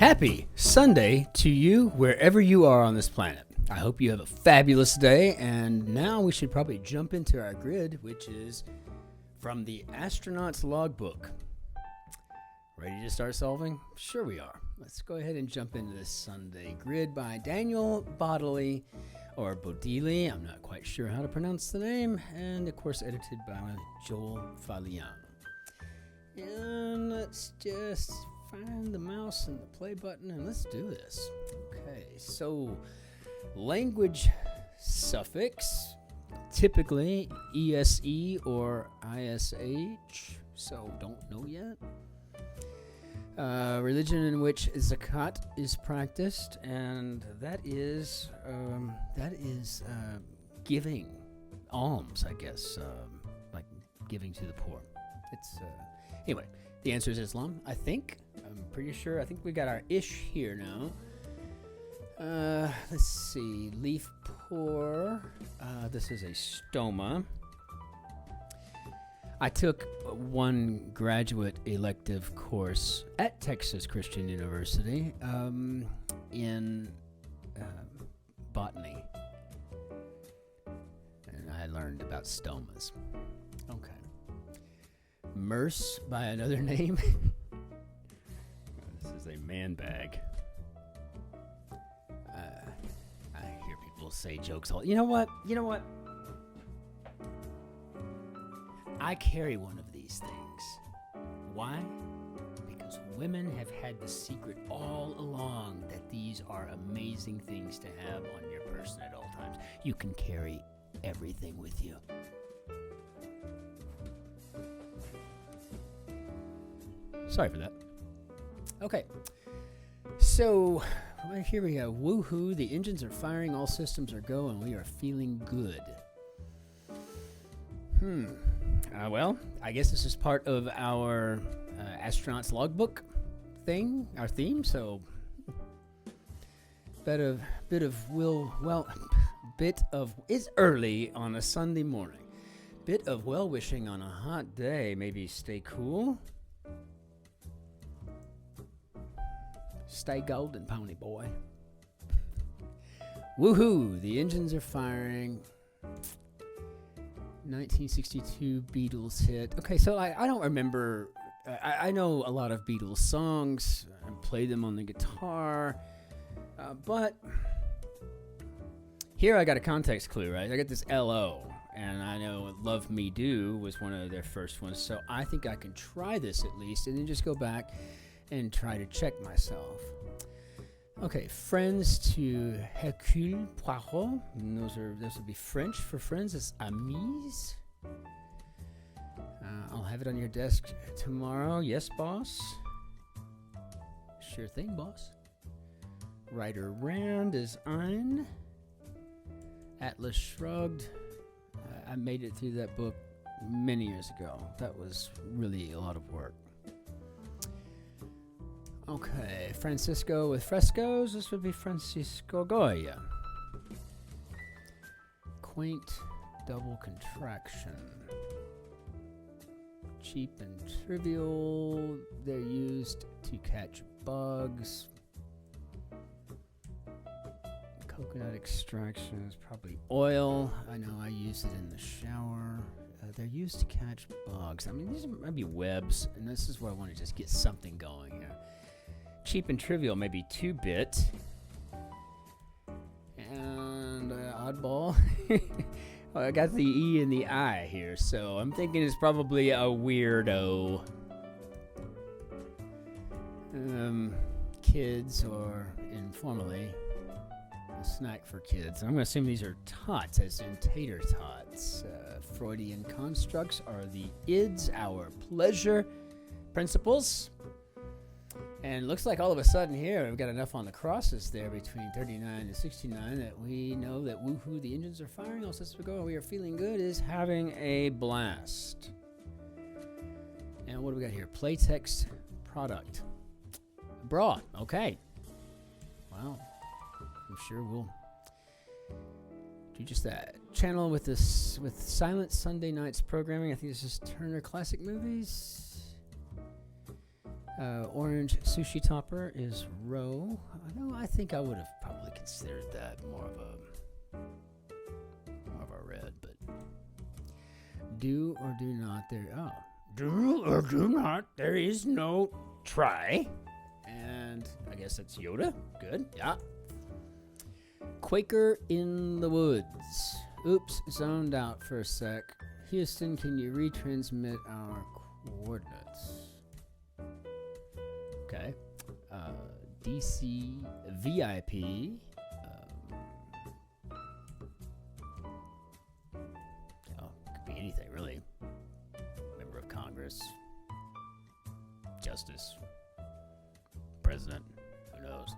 Happy Sunday to you wherever you are on this planet. I hope you have a fabulous day, and now we should probably jump into our grid, which is from the Astronaut's Logbook. Ready to start solving? Sure we are. Let's go ahead and jump into this Sunday grid by Daniel Bodley, or Bodili, I'm not quite sure how to pronounce the name, and of course edited by Joel Falian. And let's just find the mouse and the play button and let's do this. Okay, so language suffix, typically ESE or ISH, so don't know yet. Religion in which zakat is practiced, and that is giving alms, I guess, like giving to the poor. It's anyway. The answer is Islam, I think. I'm pretty sure. I think we got our ish here now. Let's see. Leaf pour. This is a stoma. I took one graduate elective course at Texas Christian University in botany. And I learned about stomas. Okay. Merce by another name. This is a man bag. I hear people say jokes all. You know what? I carry one of these things. Why? Because women have had the secret all along that these are amazing things to have on your person at all times. You can carry everything with you. Sorry for that. Okay. So, here we go. Woohoo, the engines are firing, all systems are go, and we are feeling good. Well, I guess this is part of our Astronaut's Logbook thing, our theme, so it's early on a Sunday morning. Bit of well-wishing on a hot day, maybe stay cool. Stay golden, pony boy. Woohoo! The engines are firing. 1962 Beatles hit. Okay, so I don't remember. I know a lot of Beatles songs. I play them on the guitar. But here I got a context clue, right? I got this LO. And I know Love Me Do was one of their first ones. So I think I can try this at least and then just go back and try to check myself. Okay, friends to Hercule Poirot. Those would be French for friends. It's amis. I'll have it on your desk tomorrow. Yes, boss. Sure thing, boss. Rider Rand is ein. Atlas Shrugged. I made it through that book many years ago. That was really a lot of work. Okay, Francisco with frescoes. This would be Francisco Goya. Quaint double contraction. Cheap and trivial. They're used to catch bugs. Coconut extraction is probably oil. I know I use it in the shower. They're used to catch bugs. I mean, these might be webs, and this is where I want to just get something going here. Cheap and trivial, maybe 2-bit. And oddball. Well, I got the E and the I here, so I'm thinking it's probably a weirdo. Kids, or informally, a snack for kids. I'm going to assume these are tots, as in tater tots. Freudian constructs are the ids, our pleasure principles. And it looks like all of a sudden here, we've got enough on the crosses there between 39 and 69 that we know that woohoo, the engines are firing, all systems go, we are feeling good, is having a blast. And what do we got here? Playtext product. Bra. Okay. Wow. I'm sure we'll do just that. Channel with this, with Silent Sunday Nights programming. I think this is Turner Classic Movies. Orange sushi topper is row. I think I would have probably considered that more of a red, but do or do not there. Oh, do or do not. There is no try. And I guess that's Yoda. Good. Yeah. Quaker in the woods. Oops, zoned out for a sec. Houston, can you retransmit our coordinates? Okay. DC VIP. Could be anything, really. Member of Congress. Justice. President. Who knows?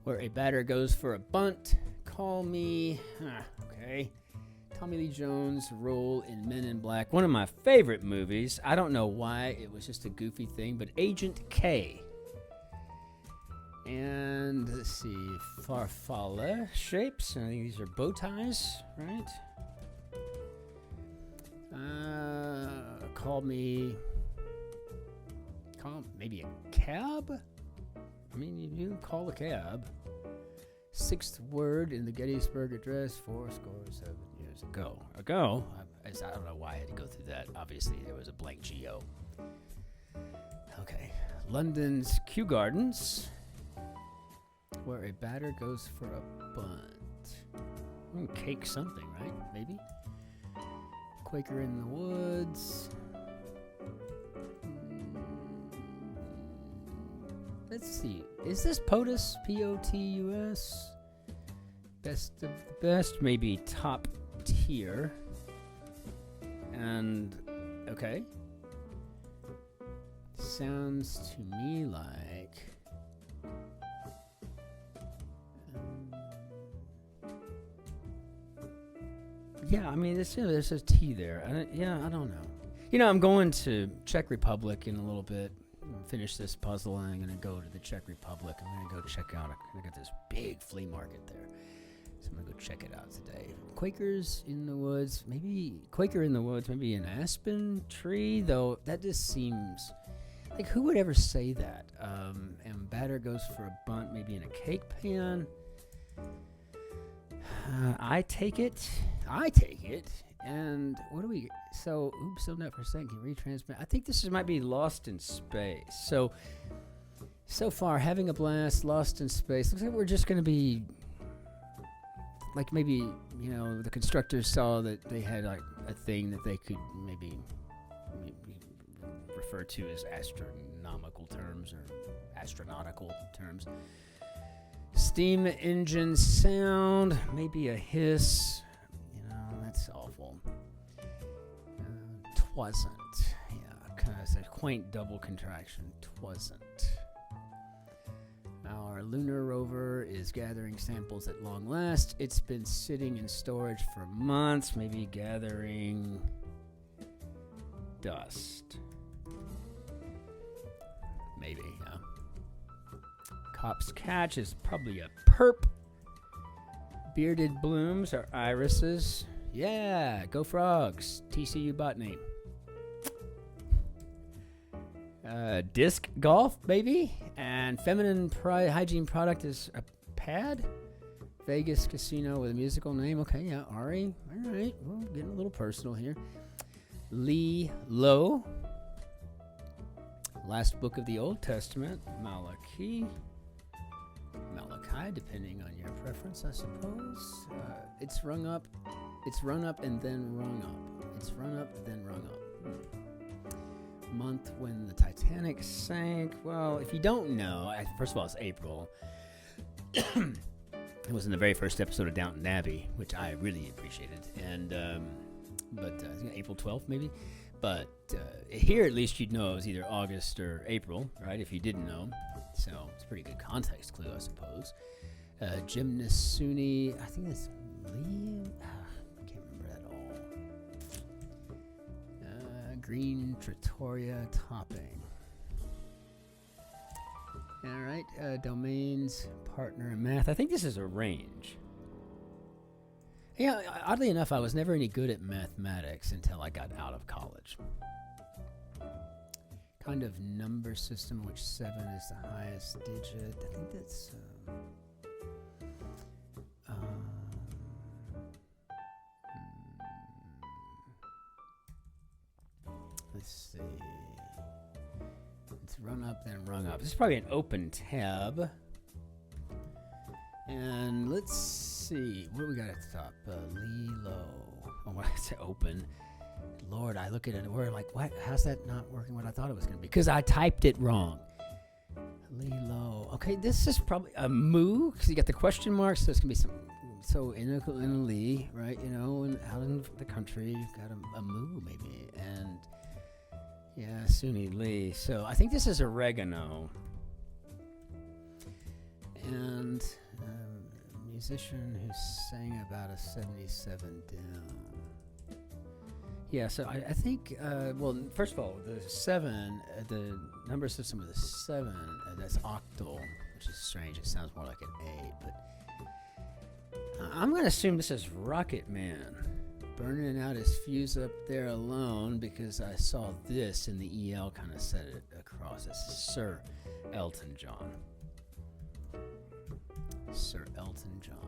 Where a batter goes for a bunt. Call me. Okay. Tommy Lee Jones' role in Men in Black. One of my favorite movies. I don't know why. It was just a goofy thing. But Agent K. And let's see. Farfalla shapes. I think these are bow ties, right? Call maybe a cab? I mean, you do call a cab. Sixth word in the Gettysburg Address 7 years ago. I don't know why I had to go through that. Obviously, there was a blank G-O. Okay. London's Kew Gardens, where a batter goes for a bunt. Cake something, right? Maybe? Quaker in the woods. Let's see. Is this POTUS? P-O-T-U-S? Best of the best? Maybe top tier. And, okay. Sounds to me like... yeah, I mean, there's a T there. I don't know. I'm going to Czech Republic in a little bit. Finish this puzzle, and I'm going to go to the Czech Republic. I'm going to go check out. I got this big flea market there, so I'm going to go check it out today. Quakers in the woods, maybe Quaker in the woods, maybe an aspen tree, though. That just seems like, who would ever say that? And batter goes for a bunt, maybe in a cake pan. I take it. And what do we... So, oops, still not for a second. Can retransmit. I think this might be Lost in Space. So far, having a blast, Lost in Space. Looks like we're just going to be... like maybe, the constructors saw that they had like a thing that they could maybe refer to as astronomical terms or astronautical terms. Steam engine sound, maybe a hiss. That's awful. Twasn't. Yeah, kind of a quaint double contraction. Twasn't. Our lunar rover is gathering samples at long last. It's been sitting in storage for months, maybe gathering dust. Maybe, yeah. Cop's catch is probably a perp. Bearded blooms are irises. Yeah, go Frogs. TCU botany. Disc golf, maybe. And feminine hygiene product is a pad. Vegas casino with a musical name. Okay, yeah, Ari. All right, well, getting a little personal here. Lee Lowe. Last book of the Old Testament. Malachi, depending on your preference, I suppose. It's rung up. It's run up and then rung up. It's run up, then rung up. Month when the Titanic sank. Well, if you don't know, first of all, it's April. It was in the very first episode of Downton Abbey, which I really appreciated. And, but April 12th, maybe. But here, at least, you'd know it was either August or April, right? If you didn't know. So it's a pretty good context clue, I suppose. Gymnast Suni, I think that's Liam. I can't remember at all. Green Trattoria topping. All right, domains, partner, and math. I think this is a range. Yeah, oddly enough, I was never any good at mathematics until I got out of college. kind of number system in which 7 is the highest digit. I think that's let's see. It's run up, then rung up. This is probably an open tab. And let's see. What do we got at the top? Lilo. Oh, when I say open. Lord, I look at it and we're like, what? How's that not working what I thought it was going to be? Because I typed it wrong. Lilo. Okay, this is probably a moo, because you got the question marks, so it's going to be some. So in a Lee, right? You know, and out in the country, you've got a moo maybe. And yeah, Suni Lee. So I think this is oregano. And a musician who sang about a 77 down. Yeah, so I think, well, first of all, the 7, the number system of the 7, that's octal, which is strange. It sounds more like an 8, but I'm going to assume this is Rocket Man. Burning out his fuse up there alone, because I saw this in the EL kind of set it across. It's Sir Elton John. Sir Elton John.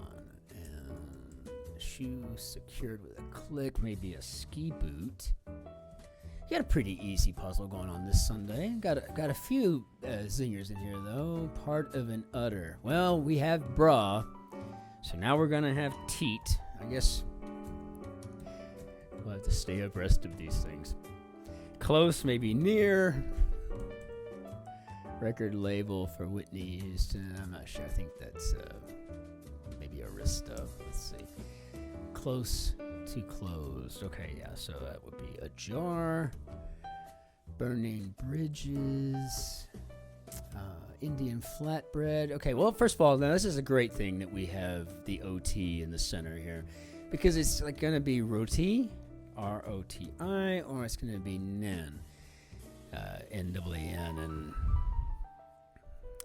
Shoe secured with a click, maybe a ski boot. You got a pretty easy puzzle going on this Sunday. Got a few zingers in here though. Part of an udder. Well, we have bra, so now we're gonna have teat. I guess we'll have to stay abreast of these things. Close, maybe near. Record label for Whitney Houston. I'm not sure. I think that's maybe Arista. Let's see. Close to closed. Okay, yeah, so that would be a jar. Burning bridges. Indian flatbread. Okay, well, first of all, now this is a great thing that we have the OT in the center here, because it's like going to be roti, R-O-T-I, or it's going to be nen, N-W-N, and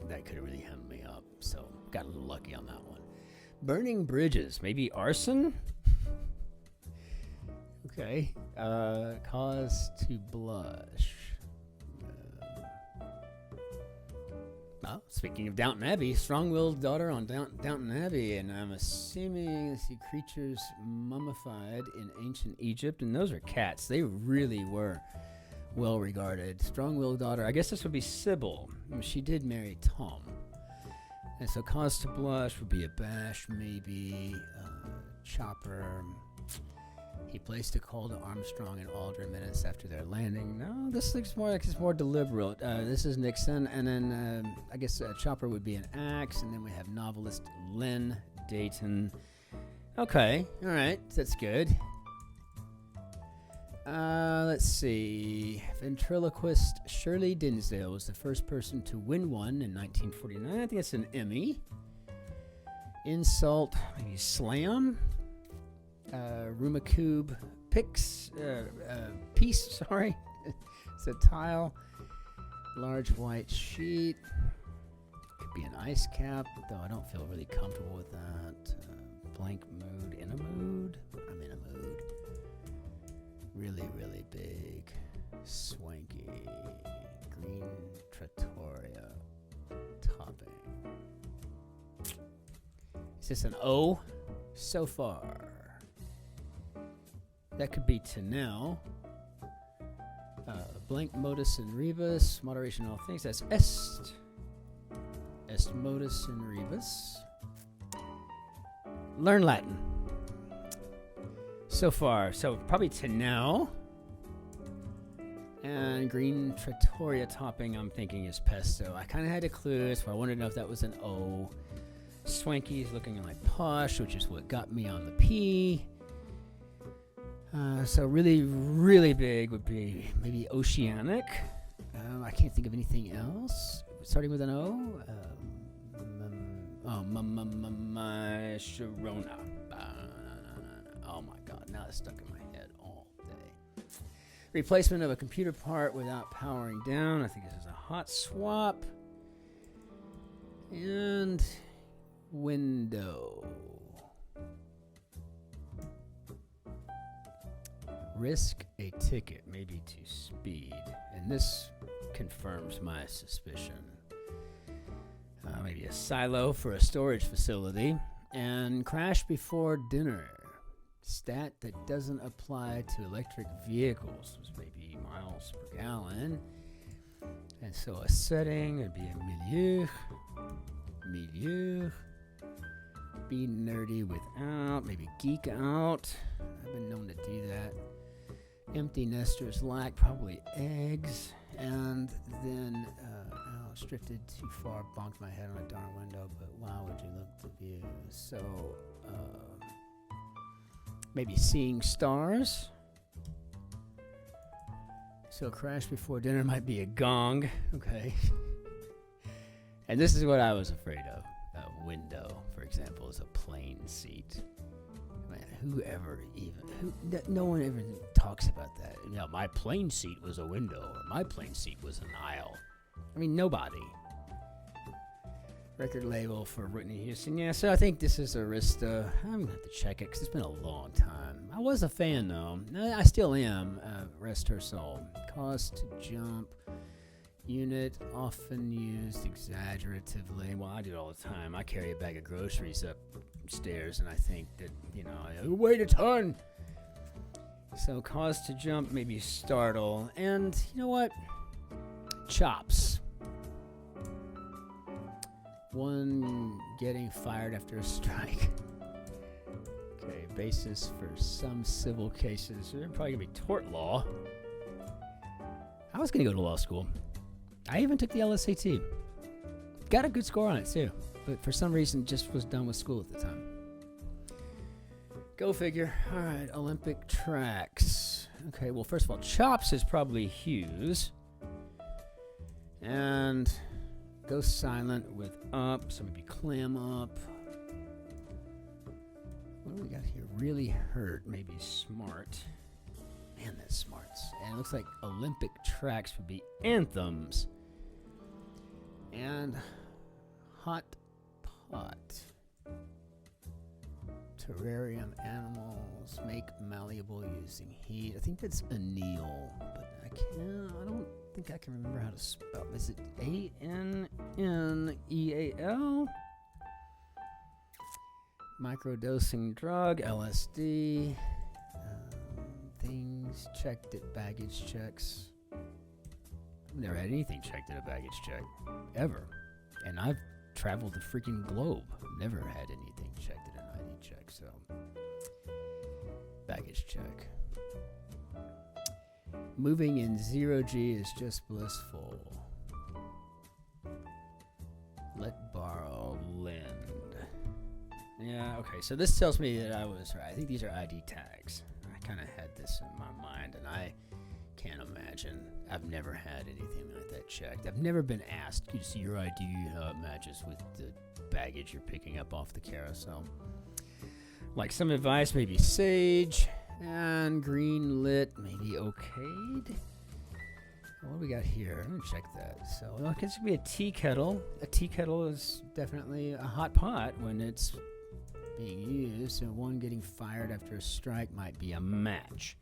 that could have really hemmed me up, so got a little lucky on that one. Burning bridges, maybe arson? Okay. Cause to blush. Well, speaking of Downton Abbey, strong-willed daughter on Downton Abbey, and I'm assuming see creatures mummified in ancient Egypt, and those are cats. They really were well regarded. Strong-willed daughter. I guess this would be Sybil. She did marry Tom. And so cause to blush would be a bash, maybe. Chopper. He placed a call to Armstrong and Aldrin minutes after their landing. No, this looks more like it's more deliberate. This is Nixon, and then I guess Chopper would be an axe, and then we have novelist Len Dayton. Okay, all right, that's good. Let's see. Ventriloquist Shirley Dinsdale was the first person to win one in 1949. I think it's an Emmy. Insult, maybe slam. Rumakube piece, sorry. It's a tile. Large white sheet. Could be an ice cap, though I don't feel really comfortable with that. Blank mood. In a mood? I'm in a mood. Really, really big. Swanky. Green Trattoria. Topping. Is this an O? So far. That could be to now. Blank modus in rebus. Moderation in all things. That's est. Est modus in rebus. Learn Latin. So far. So probably to now. And green trattoria topping, I'm thinking, is pesto. I kind of had a clue, so I wanted to know if that was an O. Swanky is looking like posh, which is what got me on the P. So really, really big would be maybe oceanic. I can't think of anything else. Starting with an O. Sharona. Oh my God, now it's stuck in my head all day. Replacement of a computer part without powering down. I think this is a hot swap. And window. Risk a ticket, maybe to speed. And this confirms my suspicion. Maybe a silo for a storage facility. And crash before dinner. Stat that doesn't apply to electric vehicles. Was maybe miles per gallon. And so a setting would be a milieu. Be nerdy without, maybe geek out. I've been known to do that. Empty nesters lack probably eggs. And then, drifted too far, bonked my head on a darn window, but wow, would you look at the view. So, maybe seeing stars. So crash before dinner might be a gong. Okay. And this is what I was afraid of. A window, for example, is a plane seat. Man, no one ever talks about that. You know, my plane seat was a window, or my plane seat was an aisle. I mean, nobody. Record label for Whitney Houston. Yeah, so I think this is Arista. I'm going to have to check it because it's been a long time. I was a fan, though. I still am. Rest her soul. Cause to jump. Unit often used exaggeratively. Well, I do it all the time. I carry a bag of groceries upstairs, and I think that, I weighed a ton. So cause to jump, maybe startle. And you know what? Chops. One getting fired after a strike. Okay, basis for some civil cases. They're probably going to be tort law. I was going to go to law school. I even took the LSAT. Got a good score on it, too. But for some reason, just was done with school at the time. Go figure. All right, Olympic tracks. Okay, well, first of all, chops is probably Hughes. And go silent with up, so maybe clam up. What do we got here? Really hurt, maybe smart. Man, that's smarts. And it looks like Olympic tracks would be anthems. And hot pot. Terrarium animals make malleable using heat. I think that's anneal, but I don't think I can remember how to spell. Is it ANNEAL? Microdosing drug, LSD. Things checked at baggage checks. I've never had anything checked at a baggage check, ever. And I've traveled the freaking globe. Never had anything checked at an ID check, so. Baggage check. Moving in 0G is just blissful. Let borrow, lend. Yeah, okay, so this tells me that I was right. I think these are ID tags. I kind of had this in my mind, and I can't imagine. I've never had anything like that checked. I've never been asked, could you see your ID, how it matches with the baggage you're picking up off the carousel. Like some advice, maybe sage, and green lit, maybe okayed. What do we got here? I'm going to check that. So, well, it could be a tea kettle. A tea kettle is definitely a hot pot when it's being used. So one getting fired after a strike might be a match.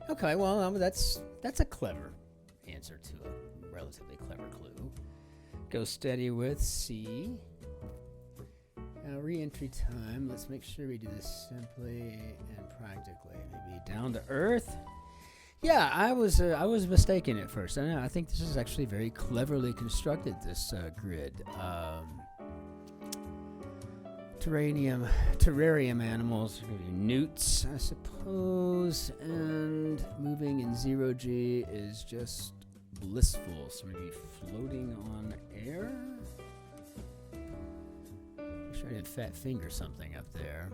Okay, well, that's a clever answer to a relatively clever clue. Go steady with C. Re-entry time. Let's make sure we do this simply and practically. Maybe down to earth. Yeah, I was mistaken at first. I think this is actually very cleverly constructed, this grid. Terrarium animals, newts, I suppose, and moving in 0G is just blissful. So maybe floating on air. Make sure I didn't fat finger something up there.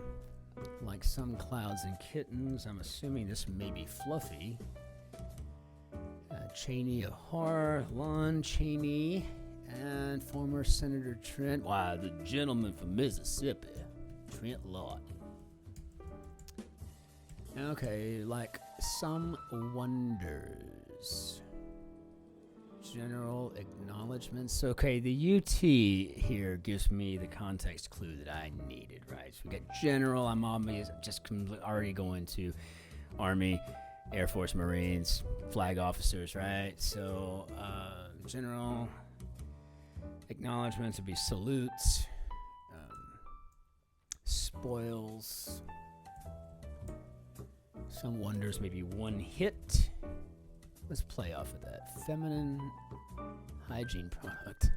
Like some clouds and kittens, I'm assuming this may be Fluffy. Cheney of Horror, Lon Chaney, and former Senator Trent. Wow, the gentleman from Mississippi, Trent Lott. Okay, like some wonders. General acknowledgments. Okay, the UT here gives me the context clue that I needed, right? So we got general, I'm obvious, just already going to Army, Air Force, Marines, flag officers, right? So general acknowledgments would be salutes, spoils, some wonders, maybe one hit. Let's play off of that. Feminine hygiene product.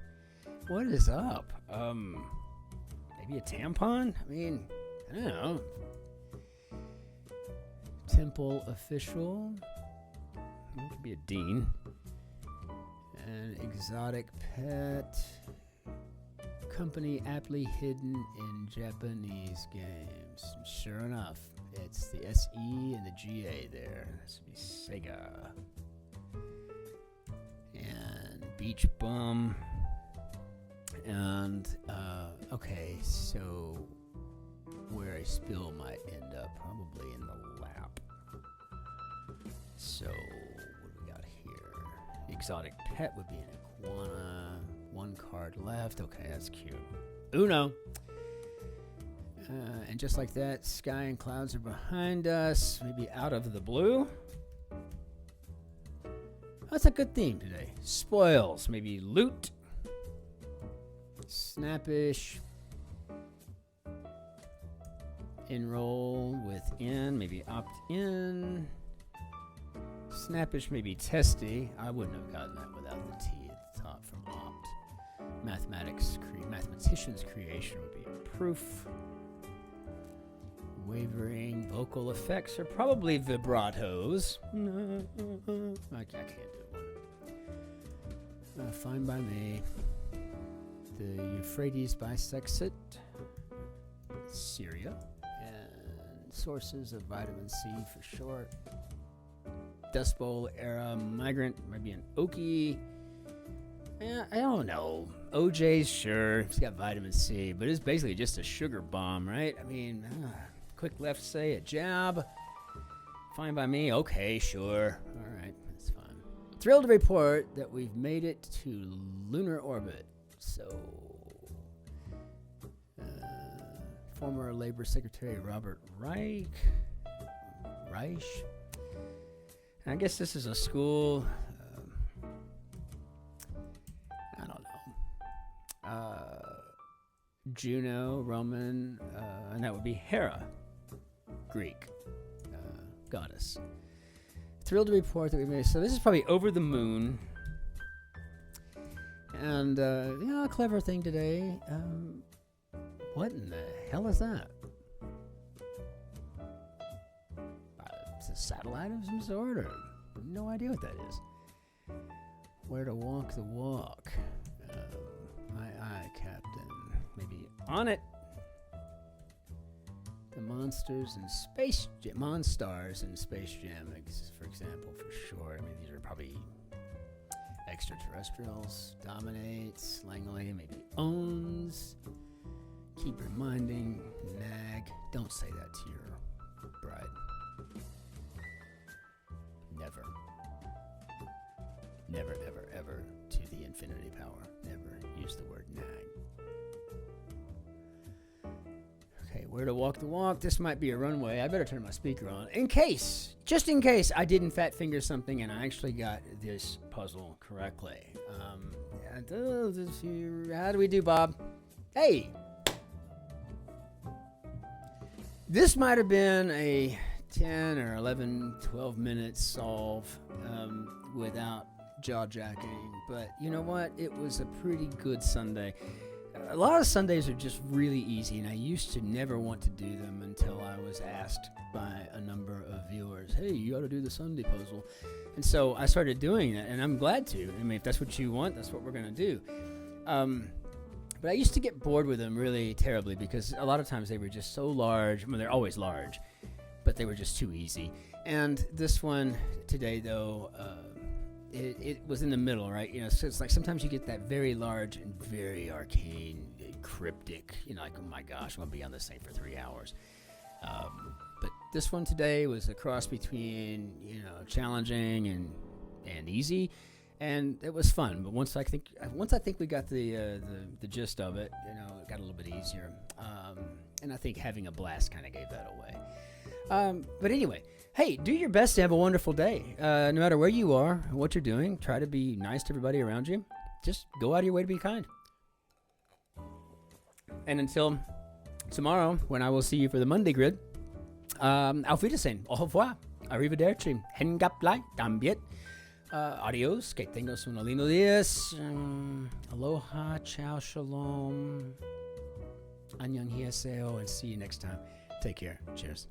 What is up? Maybe a tampon? I mean, I don't know. Temple official. It could be a dean. An exotic pet. Company aptly hidden in Japanese games. Sure enough, it's the SE and the GA there. This would be Sega. And Beach Bum. And, okay, so where I spill might end up probably in the lap. So, what do we got here? Exotic pet would be an iguana. One card left. Okay, that's cute. Uno. And just like that, sky and clouds are behind us. Maybe out of the blue. That's a good theme today. Spoils. Maybe loot. Snappish. Enroll within. Maybe opt in. Snappish, maybe testy. I wouldn't have gotten that without the T at the top from opt. Mathematician's creation would be a proof. Wavering. Vocal effects are probably vibratos. I can't do one. Fine by me. The Euphrates bisects it. Syria. And sources of vitamin C for short. Dust Bowl era migrant, maybe an Okie. I don't know. OJ's, sure, he's got vitamin C, but it's basically just a sugar bomb, right? I mean, quick left say, a jab. Fine by me. Okay, sure. All right, that's fine. Thrilled to report that we've made it to lunar orbit. So, former Labor Secretary Robert Reich. I guess this is a school. I don't know. Juno, Roman, and that would be Hera, Greek goddess. Thrilled to report that we made. So this is probably over the moon. And a clever thing today. What in the hell is that? It's a satellite of some sort, or no idea what that is. Where to walk the walk. Aye, Captain. Maybe on it. The Monstars in Space Jam. Monstars in Space Jam, for example, for sure. I mean, these are probably extraterrestrials. Dominates. Langley, maybe owns. Keep reminding. Nag. Don't say that to your bride. Never, ever, ever to the infinity power. Never use the word nag. Okay, where to walk the walk. This might be a runway. I better turn my speaker on. Just in case I didn't fat finger something and I actually got this puzzle correctly. How do we do, Bob? Hey! This might have been a 10 or 11, 12 minute solve without jaw-jacking, but you know what? It was a pretty good Sunday. A lot of Sundays are just really easy, and I used to never want to do them until I was asked by a number of viewers, hey, you ought to do the Sunday puzzle. And so I started doing that, and I'm glad to. I mean, if that's what you want, that's what we're going to do. But I used to get bored with them really terribly because a lot of times they were just so large. I mean, they're always large, but they were just too easy. And this one today, though, it was in the middle, right? You know, so it's like sometimes you get that very large and very arcane, cryptic, you know, like, oh my gosh, I'm going to be on this thing for 3 hours. But this one today was a cross between, you know, challenging and easy, and it was fun. But once I think we got the gist of it, you know, it got a little bit easier. And I think having a blast kind of gave that away. But anyway, hey, do your best to have a wonderful day. No matter where you are, what you're doing, try to be nice to everybody around you. Just go out of your way to be kind. And until tomorrow, when I will see you for the Monday grid, auf Wiedersehen, au revoir, arrivederci, hengaplai, también, adios, que tengas un lindo días, aloha, ciao, shalom, annyeonghaseyo, and see you next time. Take care. Cheers.